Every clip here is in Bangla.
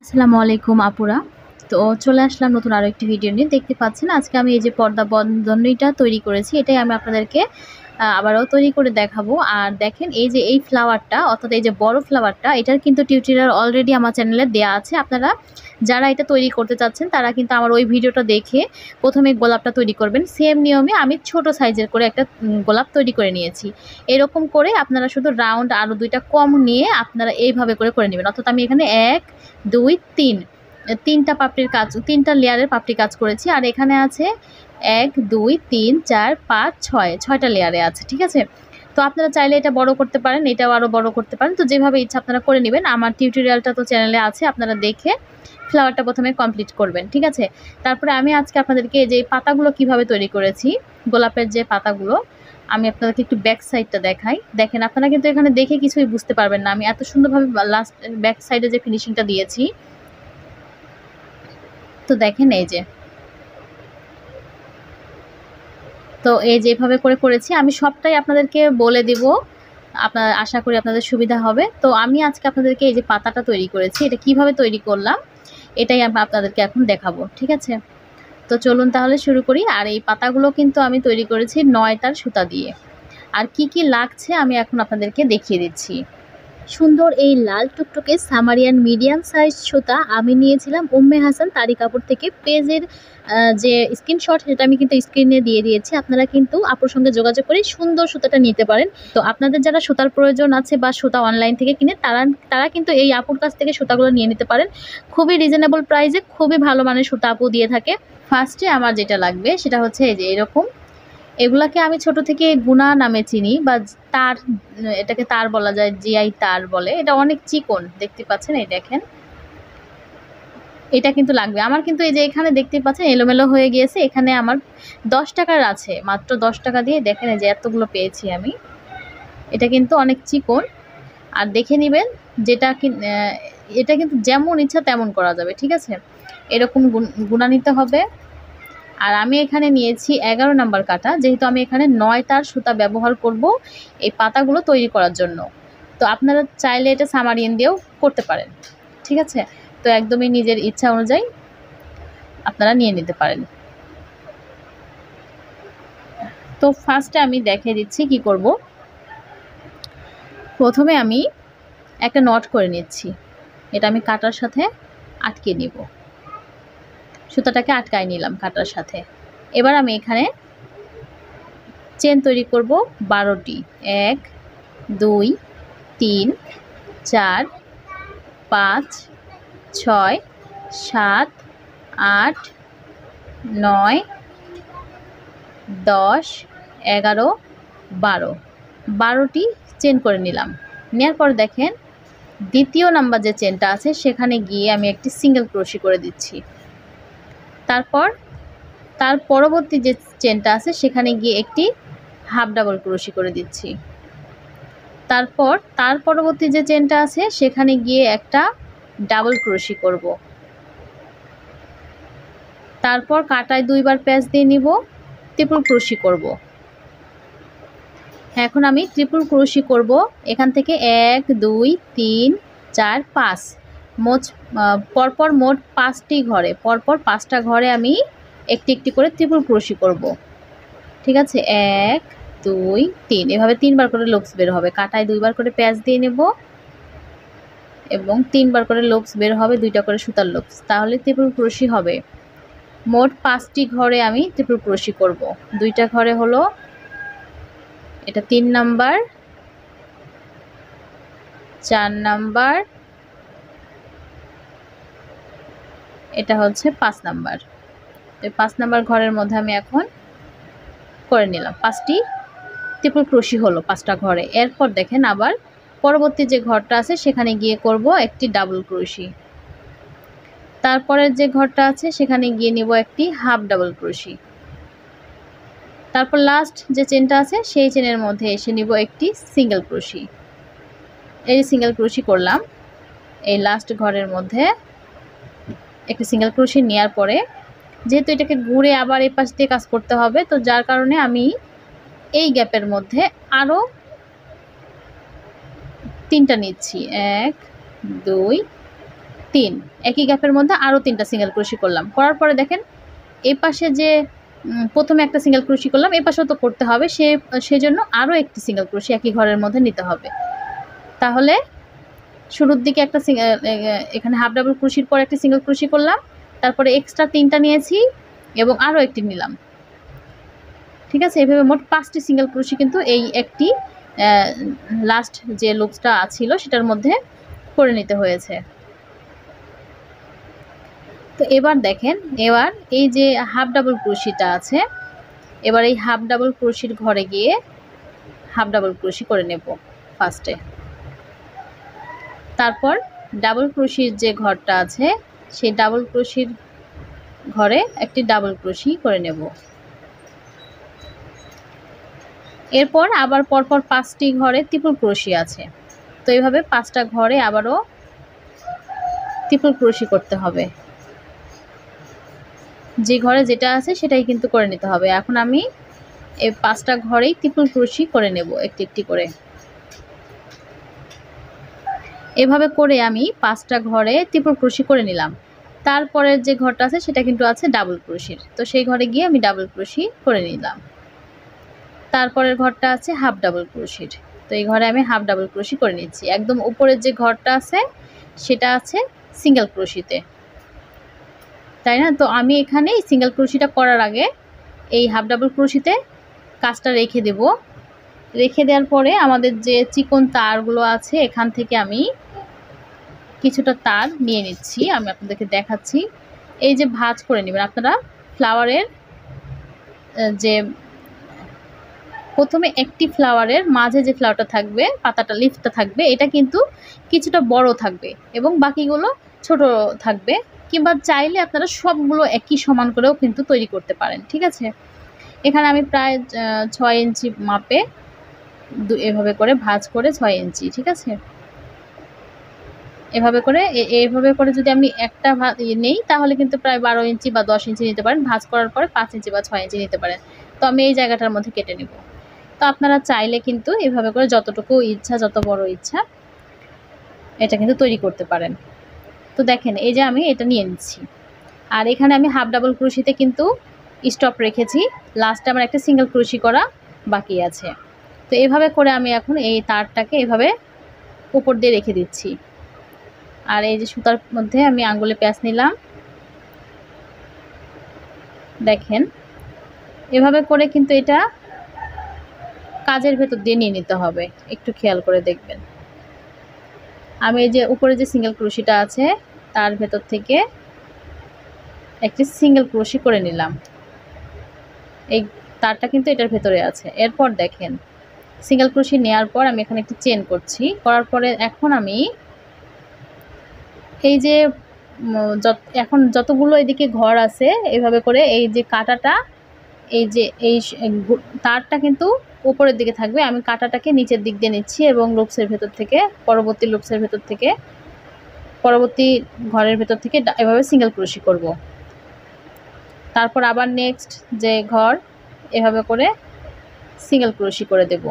আসসালামু আলাইকুম আপুরা। তো চলে আসলাম নতুন আরো একটি ভিডিও নিয়ে। দেখতে পাচ্ছেন আজকে আমি এই যে পর্দা বন্ধনীটা তৈরি করেছি, এটাই আমি আপনাদেরকে আবারও তৈরি করে দেখাবো। আর দেখেন এই যে এই ফ্লাওয়ারটা, অর্থাৎ এই যে বড় ফ্লাওয়ারটা, এটার কিন্তু টিউটোরিয়াল অলরেডি আমার চ্যানেলে দেয়া আছে। আপনারা যারা এটা তৈরি করতে চাচ্ছেন তারা কিন্তু আমার ওই ভিডিওটা দেখে প্রথমে গোলাপটা তৈরি করবেন। সেম নিয়মে আমি ছোট সাইজের করে একটা গোলাপ তৈরি করে নিয়েছি। এরকম করে আপনারা শুধু রাউন্ড আরও দুইটা কম নিয়ে আপনারা এইভাবে করে নেবেন। অর্থাৎ আমি এখানে 1 2 3 তিনটা পাপড়ির কাজ, তিনটা লেয়ারের পাপড়ি কাজ করেছি। আর এখানে আছে 1 2 3 4 5 6 ছয়টা লেয়ারে আছে, ঠিক আছে। তো আপনারা চাইলে এটা বড় করতে পারেন, এটাও আরও বড় করতে পারেন। তো যেভাবে ইচ্ছা আপনারা করে নেবেন। আমার টিউটোরিয়ালটা তো চ্যানেলে আছে, আপনারা দেখে ফ্লাওয়ারটা প্রথমে কমপ্লিট করবেন, ঠিক আছে। তারপরে আমি আজকে আপনাদেরকে যে পাতাগুলো কিভাবে তৈরি করেছি, গোলাপের যে পাতাগুলো, আমি আপনাদেরকে একটু ব্যাক সাইডটা দেখাই। দেখেন আপনারা কিন্তু এখানে দেখে কিছুই বুঝতে পারবেন না আমি এত সুন্দরভাবে লাস্ট ব্যাক সাইডে যে ফিনিশিংটা দিয়েছি। তো দেখেন এই যে, তো এই যেভাবে করেছি আমি সবটাই আপনাদেরকে বলে দিব, আপনার আশা করি আপনাদের সুবিধা হবে। তো আমি আজকে আপনাদেরকে এই যে পাতাটা তৈরি করেছি, এটা কিভাবে তৈরি করলাম এটাই আমি আপনাদেরকে এখন দেখাবো, ঠিক আছে। তো চলুন তাহলে শুরু করি। আর এই পাতাগুলো কিন্তু আমি তৈরি করেছি 9 তার সুতা দিয়ে। আর কি কি লাগছে আমি এখন আপনাদেরকে দেখিয়ে দিচ্ছি। সুন্দর এই লাল টুকটুকে সামারিয়ান মিডিয়াম সাইজ সুতা আমি নিয়েছিলাম উম্মে হাসান তারি কাপড় থেকে। পেজের যে স্ক্রিনশট সেটা আমি কিন্তু স্ক্রিনে দিয়ে দিয়েছি, আপনারা কিন্তু আপুর সঙ্গে যোগাযোগ করে সুন্দর সুতাটা নিতে পারেন। তো আপনাদের যারা সুতার প্রয়োজন আছে বা সুতা অনলাইন থেকে কিনে তারা কিন্তু এই আপুর কাছ থেকে সুতাগুলো নিয়ে নিতে পারেন। খুবই রিজনেবল প্রাইসে খুবই ভালো মানের সুতা আপু দিয়ে থাকে। ফার্স্টে আমার যেটা লাগবে সেটা হচ্ছে এই যে এরকম, এগুলাকে আমি ছোট থেকে গুনা নামে চিনি, বা তার, এটাকে তার বলা যায়, জিআই তার বলে। এটা অনেক চিকন, দেখতে পাচ্ছেন, এই দেখেন এটা কিন্তু লাগবে আমার। কিন্তু এই যে এখানে দেখতে পাচ্ছেন এলোমেলো হয়ে গিয়েছে, এখানে আমার 10 টাকার আছে, মাত্র 10 টাকা দিয়ে দেখেন এই যে এতগুলো পেয়েছি আমি। এটা কিন্তু অনেক চিকন। আর দেখে নেবেন যেটা এটা কিন্তু যেমন ইচ্ছা তেমন করা যাবে, ঠিক আছে। এরকম গুনা নিতে হবে। আর আমি এখানে নিয়েছি 11 নাম্বার কাটা, যেহেতু আমি এখানে 9 তার সুতা ব্যবহার করব এই পাতাগুলো তৈরি করার জন্য। তো আপনারা চাইলে এটা সামারিয়ান দিয়েও করতে পারেন, ঠিক আছে। তো একদমই নিজের ইচ্ছা অনুযায়ী আপনারা নিয়ে নিতে পারেন। তো ফার্স্টে আমি দেখিয়ে দিচ্ছি কি করব। প্রথমে আমি একটা নট করে নিচ্ছি, এটা আমি কাটার সাথে আটকে নিব, সুতাটাকে আটকায় নিলাম কাটার সাথে। এবার আমি এখানে চেন তৈরি করব 12টি। 1 2 3 4 5 6 7 8 9 10 11 12, 12টি চেন করে নিলাম। নেওয়ার পর দেখেন দ্বিতীয় নাম্বার যে চেনটা আছে সেখানে গিয়ে আমি একটি সিঙ্গেল ক্রোশি করে দিচ্ছি। তারপর তার পরবর্তী যে চেনটা আছে সেখানে গিয়ে একটি হাফ ডাবল ক্রোশি করে দিচ্ছি। তারপর তার পরবর্তী যে চেনটা আছে সেখানে গিয়ে একটা ডাবল ক্রোশি করব। তারপর কাটায় 2 বার প্যাচ দিয়ে নিব, ট্রিপল ক্রোশি করব। এখন আমি ট্রিপল ক্রোশি করব এখান থেকে 1 2 3 4 5, মোট পরপর মোট 5টি ঘরে, পরপর 5টা ঘরে আমি একটি একটি করে ট্রিপল ক্রোশি করব, ঠিক আছে। 1 2 3, এভাবে 3 বার করে লুপস বের হবে। কাটায় 2 বার করে প্যাচ দিয়ে নেব এবং 3 বার করে লুপস বের হবে, 2টা করে সুতার লুপস, তাহলে ট্রিপল ক্রোশি হবে। মোট 5টি ঘরে আমি ট্রিপল ক্রোশি করব। 2টা ঘরে হলো, এটা 3 নাম্বার, 4 নাম্বার, এটা হচ্ছে 5 নাম্বার। এই 5 নাম্বার ঘরের মধ্যে আমি এখন করে নিলাম 5টি ট্রিপল ক্রোশি হলো 5টা ঘরে। এরপর দেখেন আবার পরবর্তী যে ঘরটা আছে সেখানে গিয়ে করব একটি ডাবল ক্রোশি। তারপরের যে ঘরটা আছে সেখানে গিয়ে নিব একটি হাফ ডাবল ক্রোশি। তারপর লাস্ট যে চেনটা আছে সেই চেনের মধ্যে এসে নিব একটি সিঙ্গেল ক্রোশি। এই সিঙ্গেল ক্রোশি করলাম এই লাস্ট ঘরের মধ্যে একটি সিঙ্গেল ক্রোশি নেওয়ার পরে, যেহেতু এটাকে ঘুরে আবার এই পাশ দিয়ে কাজ করতে হবে, তো যার কারণে আমি এই গ্যাপের মধ্যে আরও 3টা নিচ্ছি। 1 2 3 একই গ্যাপের মধ্যে আরও 3টা সিঙ্গেল ক্রোশি করলাম। করার পরে দেখেন এই পাশে যে প্রথমে একটা সিঙ্গেল ক্রোশি করলাম, এই পাশেও তো করতে হবে, সেজন্য আরও একটি সিঙ্গেল ক্রোশি একই ঘরের মধ্যে নিতে হবে। তাহলে শুরুর দিকে একটা এখানে হাফ ডাবল ক্রোশির পর একটি সিঙ্গেল ক্রোশি করলাম, তারপরে এক্সট্রা 3টা নিয়েছি এবং আরও একটি নিলাম। ঠিক আছে, এভাবে মোট 5টি সিঙ্গেল ক্রোশি কিন্তু এই একটি লাস্ট যে লুপসটা ছিল সেটার মধ্যে করে নিতে হয়েছে। তো এবার দেখেন, এবার এই যে হাফ ডাবল ক্রোশিটা আছে, এবার এই হাফ ডাবল ক্রোশির ঘরে গিয়ে হাফ ডাবল ক্রোশি করে নেব ফার্স্টে। তারপর ডাবল ক্রোশির যে ঘরটা আছে সেই ডাবল ক্রোশির ঘরে একটি ডাবল ক্রোশি করে নেব। এরপর আবার পরপর 5টি ঘরে ট্রিপল ক্রোশি আছে, তো এইভাবে 5টা ঘরে আবারও ট্রিপল ক্রোশি করতে হবে। যে ঘরে যেটা আছে সেটাই কিন্তু করে নিতে হবে। এখন আমি এই 5টা ঘরেই ট্রিপল ক্রোশি করে নেব একটি একটি করে। এভাবে করে আমি 5টা ঘরে ট্রিপল ক্রোশি করে নিলাম। তারপরের যে ঘরটা আছে সেটা কিন্তু আছে ডাবল ক্রোশির, তো সেই ঘরে গিয়ে আমি ডাবল ক্রোশি করে নিলাম। তারপরের ঘরটা আছে হাফ ডাবল ক্রোশির, তো এই ঘরে আমি হাফ ডাবল ক্রোশি করে নিচ্ছি। একদম উপরের যে ঘরটা আছে সেটা আছে সিঙ্গেল ক্রোশিতে, তাই না? তো আমি এখানে সিঙ্গেল ক্রোশিটা করার আগে এই হাফ ডাবল ক্রোশিতে কাজটা রেখে দেব। রেখে দেওয়ার পরে আমাদের যে চিকন তারগুলো আছে এখান থেকে আমি কিছুটা তার নিয়ে নিচ্ছি, আমি আপনাদেরকে দেখাচ্ছি। এই যে ভাঁজ করে নেবেন আপনারা ফ্লাওয়ারের, যে প্রথমে একটি ফ্লাওয়ারের মাঝে যে ফ্লাওয়ারটা থাকবে, পাতাটা লিফটা থাকবে, এটা কিন্তু কিছুটা বড় থাকবে এবং বাকিগুলো ছোট থাকবে, কিংবা চাইলে আপনারা সবগুলো একই সমান করেও কিন্তু তৈরি করতে পারেন। ঠিক আছে, এখানে আমি প্রায় 6 ইঞ্চি মাপে এভাবে করে ভাঁজ করে 6 ইঞ্চি, ঠিক আছে, এভাবে করে যদি আমি একটা নেই তাহলে কিন্তু প্রায় 12 ইঞ্চি বা 10 ইঞ্চি নিতে পারেন। ভাঁজ করার পরে 5 ইঞ্চি বা 6 ইঞ্চি নিতে পারেন। তো আমি এই জায়গাটার মধ্যে কেটে নেব। তো আপনারা চাইলে কিন্তু এভাবে করে যতটুকু ইচ্ছা, যত বড় ইচ্ছা এটা কিন্তু তৈরি করতে পারেন। তো দেখেন এই যে আমি এটা নিয়ে নিচ্ছি, আর এখানে আমি হাফ ডাবল ক্রোশিতে কিন্তু স্টপ রেখেছি, লাস্টে আমার একটা সিঙ্গেল ক্রোশি করা বাকি আছে। তো এভাবে করে আমি এখন এই তারটাকে এভাবে উপর দিয়ে রেখে দিচ্ছি। আর এই যে সুতার মধ্যে আমি আঙ্গুলে প্যাঁচ নিলাম, দেখেন এভাবে করে কিন্তু এটা কাজের ভেতর দিয়ে নিয়ে নিতে হবে, একটু খেয়াল করে দেখবেন। আমি এই যে উপরে যে সিঙ্গেল ক্রোশিটা আছে তার ভেতর থেকে একটি সিঙ্গেল ক্রোশি করে নিলাম, এই তারটা কিন্তু এটার ভেতরে আছে। এরপর দেখেন সিঙ্গেল ক্রোশি নেওয়ার পর আমি এখানে একটি চেন করছি, করার পরে এখন আমি এই যে এখন যতগুলো এদিকে ঘর আছে এভাবে করে এই যে কাঁটাটা, এই যে এই তারটা কিন্তু উপরের দিকে থাকবে, আমি কাঁটাটাকে নিচের দিক দিয়ে নিচ্ছি এবং লুপসের ভেতর থেকে পরবর্তী লুপসের ভেতর থেকে পরবর্তী ঘরের ভেতর থেকে এভাবে সিঙ্গেল ক্রোশি করব। তারপর আবার নেক্সট যে ঘর এভাবে করে সিঙ্গেল ক্রোশি করে দেব।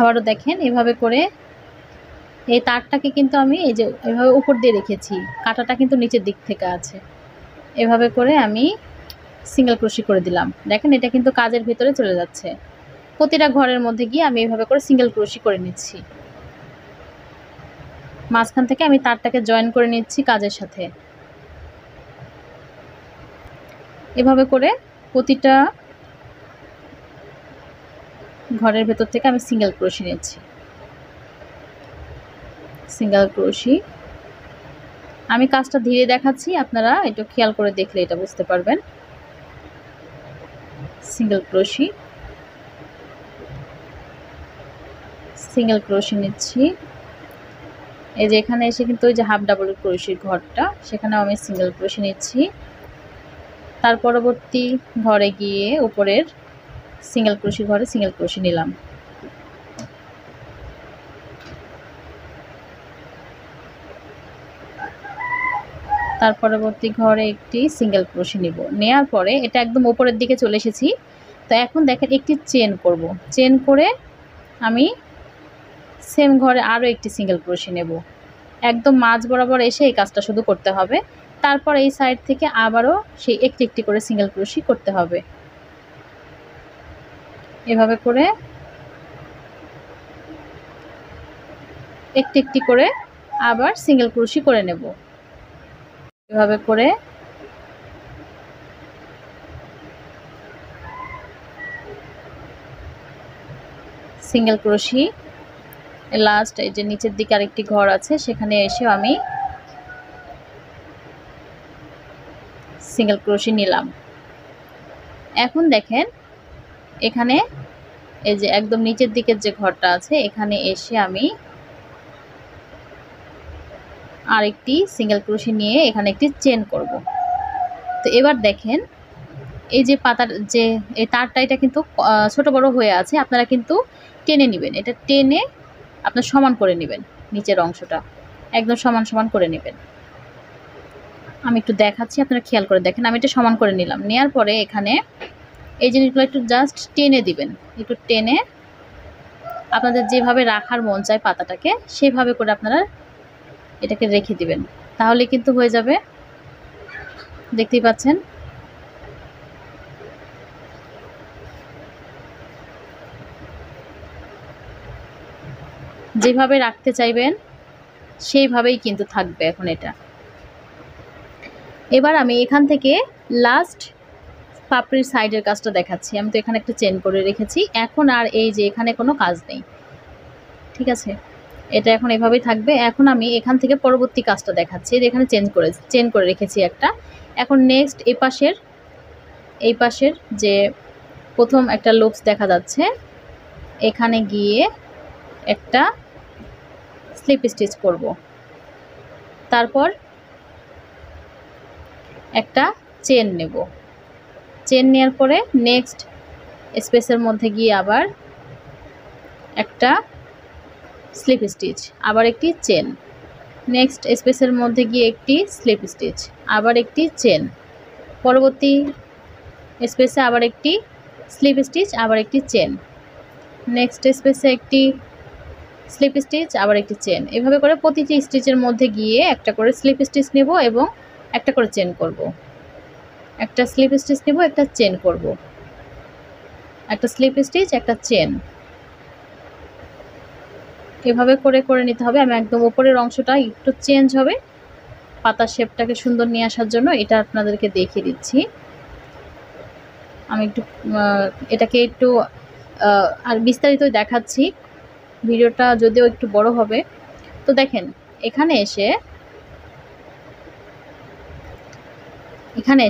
আবারও দেখেন এভাবে করে এই তারটাকে কিন্তু আমি এই যে এভাবে উপর দিয়ে রেখেছি, কাঁটাটা কিন্তু নিচের দিক থেকে আছে, এভাবে করে আমি সিঙ্গেল ক্রোশি করে দিলাম। দেখেন এটা কিন্তু কাজের ভিতরে চলে যাচ্ছে। প্রতিটা ঘরের মধ্যে গিয়ে আমি এভাবে করে সিঙ্গেল ক্রোশি করে নিচ্ছি, মাঝখান থেকে আমি তারটাকে জয়েন করে নিচ্ছি কাজের সাথে। এভাবে করে প্রতিটা ঘরের ভেতর থেকে আমি সিঙ্গেল ক্রোশি নিচ্ছি, সিঙ্গেল ক্রোশি। আমি কাজটা ধীরে দেখাচ্ছি, আপনারা একটু খেয়াল করে দেখলে এটা বুঝতে পারবেন। সিঙ্গেল ক্রোশি, সিঙ্গেল ক্রোশি নিচ্ছি। এই যে এখানে এসে কিন্তু ওই যে হাফ ডাবল ক্রোশির ঘরটা, সেখানেও আমি সিঙ্গেল ক্রোশি নিচ্ছি। তার পরবর্তী ঘরে গিয়ে উপরের সিঙ্গেল ক্রোশির ঘরে সিঙ্গেল ক্রোশি নিলাম। তার পরবর্তী ঘরে একটি সিঙ্গেল ক্রোশি নিব, নেওয়ার পরে এটা একদম উপরের দিকে চলে এসেছি। তো এখন দেখেন একটি চেন করব, চেন করে আমি সেম ঘরে আরও একটি সিঙ্গেল ক্রোশি নেব। একদম মাঝ বরাবর এসে এই কাজটা শুধু করতে হবে। তারপর এই সাইড থেকে আবারও সেই একটি একটি করে সিঙ্গেল ক্রোশি করতে হবে। এভাবে করে একটি একটি করে আবার সিঙ্গেল ক্রোশি করে নেব। এভাবে করে সিঙ্গেল ক্রোশি লাস্ট এই যে নিচের দিকে আরেকটি ঘর আছে সেখানে এসে আমি সিঙ্গেল ক্রোশি নিলাম। এখন দেখেন এখানে এই যে একদম নিচের দিকের যে ঘরটা আছে এখানে এসে আমি আরেকটি সিঙ্গেল ক্রোশি নিয়ে এখানে একটি চেন করব। তো এবার দেখেন এই যে পাতার যে এই তারটা এটা কিন্তু ছোট বড় হয়ে আছে, আপনারা কিন্তু টেনে নেবেন। এটা টেনে আপনার সমান করে নেবেন, নিচের অংশটা একদম সমান সমান করে নেবেন। আমি একটু দেখাচ্ছি, আপনারা খেয়াল করে দেখেন। আমি এটা সমান করে নিলাম। নেওয়ার পরে এখানে এই জিনিসগুলো একটু জাস্ট টেনে দিবেন। একটু টেনে আপনাদের যেভাবে রাখার মন চায় পাতাটাকে সেভাবে করে আপনারা এটাকে রেখে দিবেন, তাহলে কিন্তু হয়ে যাবে। দেখতেই পাচ্ছেন যেভাবে রাখতে চাইবেন সেইভাবেই কিন্তু থাকবে এখন এটা। এবার আমি এখান থেকে লাস্ট পাপড়ির সাইডের কাজটা দেখাচ্ছি। আমি তো এখানে একটা চেন করে রেখেছি, এখন আর এই যে এখানে কোনো কাজ নেই, ঠিক আছে? এটা এখন এভাবেই থাকবে। এখন আমি এখান থেকে পরবর্তী কাজটা দেখাচ্ছি। এখানে চেন করে রেখেছি একটা। এখন নেক্সট এই পাশের যে প্রথম একটা লুপস দেখা যাচ্ছে এখানে গিয়ে একটা স্লিপ স্টিচ করব। তারপর একটা চেন নেব। চেন নেওয়ার পরে নেক্সট স্পেসের মধ্যে গিয়ে আবার একটা স্লিপ স্টিচ, আবার একটি চেন। নেক্সট স্পেসের মধ্যে গিয়ে একটি স্লিপ স্টিচ, আবার একটি চেন। পরবর্তী স্পেসে আবার একটি স্লিপ স্টিচ, আবার একটি চেন। নেক্সট স্পেসে একটি স্লিপ স্টিচ, আবার একটি চেন। এভাবে করে প্রতিটি স্টিচের মধ্যে গিয়ে একটা করে স্লিপ স্টিচ নেব এবং একটা করে চেন করব। একটা স্লিপ স্টিচ নেব, একটা চেন করব, একটা স্লিপ স্টিচ, একটা চেন। এভাবে করে করে নিতে হবে। আমি একদম উপরের অংশটা একটু চেঞ্জ হবে পাতার শেপটাকে সুন্দর নিয়ে আসার জন্য, এটা আপনাদেরকে দেখিয়ে দিচ্ছি। আমি একটু এটাকে একটু আর বিস্তারিত দেখাচ্ছি, ভিডিওটা যদিও একটু বড় হবে। তো দেখেন এখানে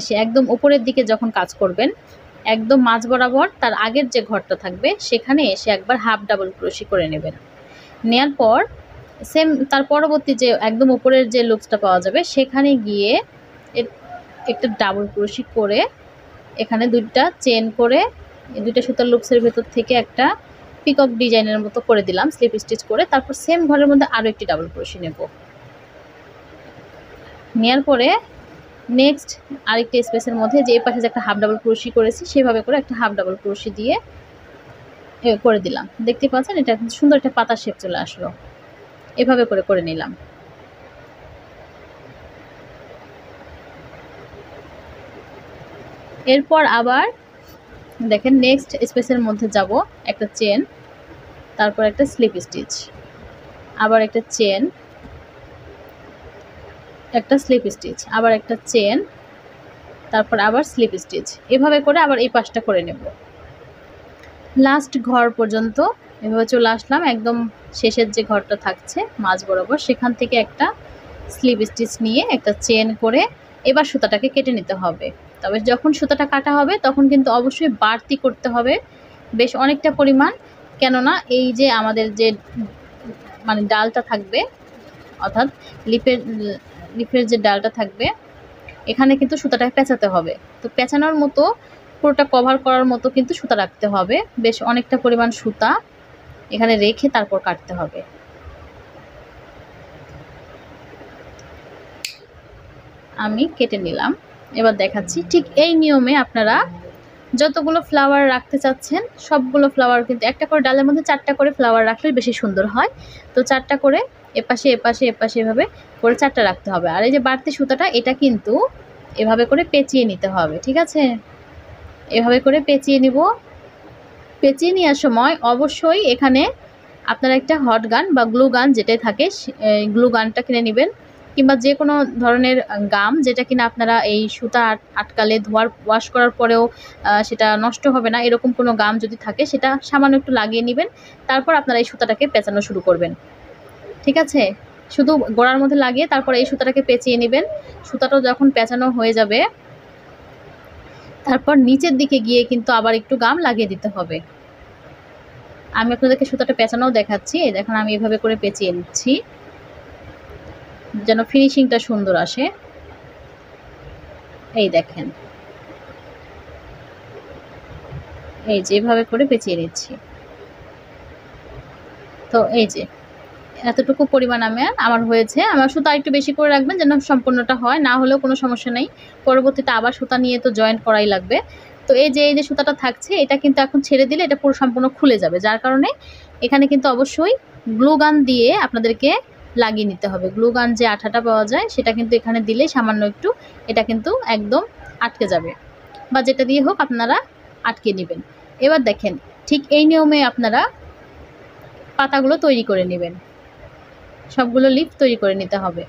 এসে একদম উপরের দিকে যখন কাজ করবেন একদম মাঝ বরাবর তার আগের যে ঘরটা থাকবে সেখানে এসে একবার হাফ ডাবল ক্রোশি করে নেবেন। নেওয়ার পর সেম তার পরবর্তী যে একদম উপরের যে লুপসটা পাওয়া যাবে সেখানে গিয়ে একটা ডাবল ক্রোশি করে এখানে দুইটা চেন করে দুইটা সুতার লুপসের ভেতর থেকে একটা পিকক ডিজাইনের মতো করে দিলাম স্লিপ স্টিচ করে। তারপর সেম ঘরের মধ্যে আরও একটি ডাবল ক্রোশি নেব। নেওয়ার পরে নেক্সট আরেকটি স্পেসের মধ্যে যে পাশে যে একটা হাফ ডাবল ক্রোশি করেছি সেভাবে করে একটা হাফ ডাবল ক্রোশি দিয়ে করে দিলাম। দেখতে পাচ্ছেন এটা সুন্দর একটা পাতা শেপ চলে আসলো। এভাবে করে করে নিলাম। এরপর আবার দেখেন নেক্সট স্পেসের মধ্যে যাব, একটা চেন, তারপর একটা স্লিপ স্টিচ, আবার একটা চেন, একটা স্লিপ স্টিচ, আবার একটা চেন, তারপর আবার স্লিপ স্টিচ। এভাবে করে আবার এই পাশটা করে নেব লাস্ট ঘর পর্যন্ত। এভাবে চলে আসলাম একদম শেষের যে ঘরটা থাকছে মাঝ বরাবর সেখান থেকে একটা স্লিপ স্টিচ নিয়ে একটা চেন করে এবার সুতাটাকে কেটে নিতে হবে। তবে যখন সুতাটা কাটা হবে তখন কিন্তু অবশ্যই বাড়তি করতে হবে বেশ অনেকটা পরিমাণ, কেননা এই যে আমাদের যে মানে ডালটা থাকবে অর্থাৎ লিফের যে ডালটা থাকবে এখানে কিন্তু সুতাটাকে পেঁচাতে হবে। তো পেঁচানোর মতো পুরোটা কভার করার মতো কিন্তু সুতা রাখতে হবে, বেশ অনেকটা পরিমাণ সুতা এখানে রেখে তারপর কাটতে হবে। আমি কেটে নিলাম, এবার দেখাচ্ছি। ঠিক এই নিয়মে আপনারা যতগুলো ফ্লাওয়ার রাখতে চাচ্ছেন সবগুলো ফ্লাওয়ার কিন্তু একটা করে ডালের মধ্যে 4টা করে ফ্লাওয়ার রাখলে বেশি সুন্দর হয়। তো 4টা করে এপাশে এপাশে এপাশে এভাবে করে 4টা রাখতে হবে। আর এই যে বাড়তি সুতাটা এটা কিন্তু এভাবে করে পেঁচিয়ে নিতে হবে, ঠিক আছে? এভাবে করে পেঁচিয়ে নিব। পেঁচিয়ে নেওয়ার সময় অবশ্যই এখানে আপনারা একটা হট গান বা গ্লু গান যেটাই থাকে গ্লু গানটা কিনে নেবেন, কিংবা যে কোনো ধরনের গাম যেটা কিনা আপনারা এই সুতা আটকালে ওয়াশ করার পরেও সেটা নষ্ট হবে না, এরকম কোনো গাম যদি থাকে সেটা সামান্য একটু লাগিয়ে নেবেন। তারপর আপনারা এই সুতাটাকে পেঁচানো শুরু করবেন, ঠিক আছে? শুধু গোড়ার মধ্যে লাগিয়ে তারপর এই সুতাটাকে পেঁচিয়ে নেবেন। সুতাটা যখন পেঁচানো হয়ে যাবে তারপর নিচের দিকে গিয়ে কিন্তু আবার একটু গাম লাগিয়ে দিতে হবে। আমি আপনাদেরকে সুতাটা পেঁচানোও দেখাচ্ছি। এই দেখুন আমি এভাবে করে পেঁচিয়ে নিচ্ছি যেন ফিনিশিংটা সুন্দর আসে। এই দেখেন, এই যে এভাবে করে পেঁচিয়ে নিচ্ছি। তো এই যে এতটুকু পরিমাণ আমার হয়েছে। আমার সুতা একটু বেশি করে রাখবেন যেন সম্পূর্ণটা হয়, না হলেও কোনো সমস্যা নেই। পরবর্তীতে আবার সুতা নিয়ে তো জয়েন্ট করাই লাগবে। তো এই যে সুতাটা থাকছে এটা কিন্তু এখন ছেড়ে দিলে এটা পুরো সম্পূর্ণ খুলে যাবে, যার কারণে এখানে কিন্তু অবশ্যই গ্লু গান দিয়ে আপনাদেরকে লাগিয়ে নিতে হবে। গ্লু গান যে আঠাটা পাওয়া যায় সেটা কিন্তু এখানে দিলে সামান্য একটু এটা কিন্তু একদম আটকে যাবে, বা যেটা দিয়ে হোক আপনারা আটকে নেবেন। এবার দেখেন ঠিক এই নিয়মে আপনারা পাতাগুলো তৈরি করে নেবেন, সবগুলো লিফ তৈরি করে নিতে হবে।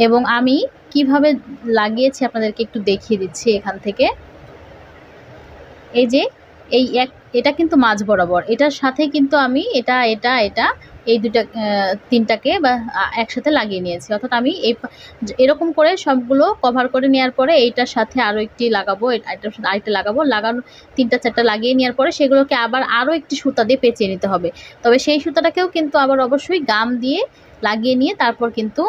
এবং আমি কিভাবে লাগিয়েছি আপনাদেরকে একটু দেখিয়ে দিচ্ছি এখান থেকে। এই যে এটা কিন্তু মাঝ বরাবর, এটার সাথে কিন্তু আমি এটা এই দুটা তিনটাকে বা একসাথে লাগিয়ে নিয়েছি। অর্থাৎ আমি এরকম করে সবগুলো কভার করে নেওয়ার পরে এইটার সাথে আরও একটি লাগাবো, এটার সাথে আরেকটা লাগাবো, লাগানো 3টা 4টা লাগিয়ে নেওয়ার পরে সেগুলোকে আবার আরও একটি সুতা দিয়ে পেঁচিয়ে নিতে হবে। তবে সেই সুতাটাকেও কিন্তু আবার অবশ্যই গাম দিয়ে লাগিয়ে নিয়ে তারপর কিন্তু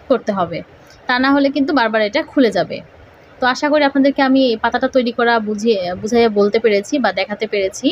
করতে হবে, তা না হলে কিন্তু বারবার এটা খুলে যাবে। তো আশা করি আপনাদেরকে আমি এই পাতাটা তৈরি করা বুঝাইয়া বলতে পেরেছি বা দেখাতে পেরেছি।